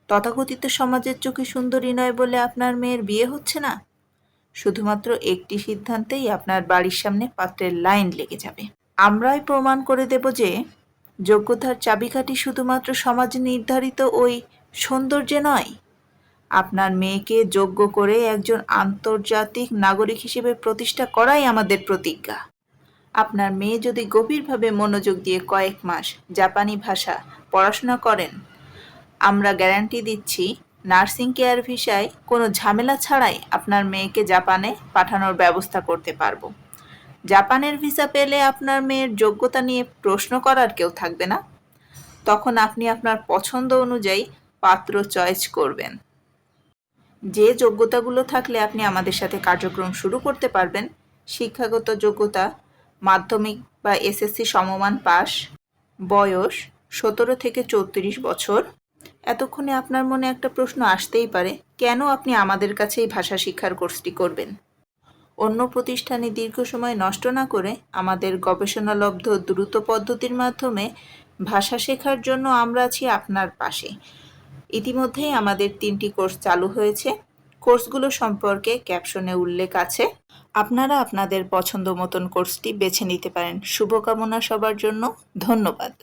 তথাকথিত সমাজের চোখে সুন্দরী নয় বলে আপনার মেয়ের বিয়ে হচ্ছে না? শুধুমাত্র একটি সিদ্ধান্তেই আপনার বাড়ির সামনে পাত্রের লাইন লেগে যাবে। আমরাই প্রমাণ করে দেব যে যোগ্যতার চাবিকাঠি শুধুমাত্র সমাজ নির্ধারিত ওই সৌন্দর্যে নয়। আপনার মেয়েকে যোগ্য করে একজন আন্তর্জাতিক নাগরিক হিসেবে প্রতিষ্ঠা করাই আমাদের প্রতিজ্ঞা। আপনার মেয়ে যদি গভীরভাবে মনোযোগ দিয়ে কয়েক মাস জাপানি ভাষা পড়াশোনা করেন, আমরা গ্যারান্টি দিচ্ছি নার্সিং কেয়ার ভিসায় কোনো ঝামেলা ছাড়াই আপনার মেয়েকে জাপানে পাঠানোর ব্যবস্থা করতে পারবো। জাপানের ভিসা পেলে আপনার মেয়ের যোগ্যতা নিয়ে প্রশ্ন করার কেউ থাকবে না। তখন আপনি আপনার পছন্দ অনুযায়ী পাত্র চয়েস করবেন। যে যোগ্যতাগুলো থাকলে আপনি আমাদের সাথে কার্যক্রম শুরু করতে পারবেন: শিক্ষাগত যোগ্যতা, মাধ্যমিক বা এসএসসি সমমান পাস, বয়স 17 থেকে 34 বছর। এতক্ষণে আপনার মনে একটা প্রশ্ন আসতেই পারে, কেন আপনি আমাদের কাছেই ভাষা শিক্ষার কোর্সটি করবেন? অন্য প্রতিষ্ঠানে দীর্ঘ সময় নষ্ট না করে আমাদের গবেষণালব্ধ দ্রুত পদ্ধতির মাধ্যমে ভাষা শেখার জন্য আমরা আছি আপনার পাশে। ইতিমধ্যেই আমাদের 3টি কোর্স চালু হয়েছে। কোর্সগুলো সম্পর্কে ক্যাপশনে উল্লেখ আছে। আপনারা আপনাদের পছন্দ মতন কোর্সটি বেছে নিতে পারেন। শুভকামনা সবার জন্য। ধন্যবাদ।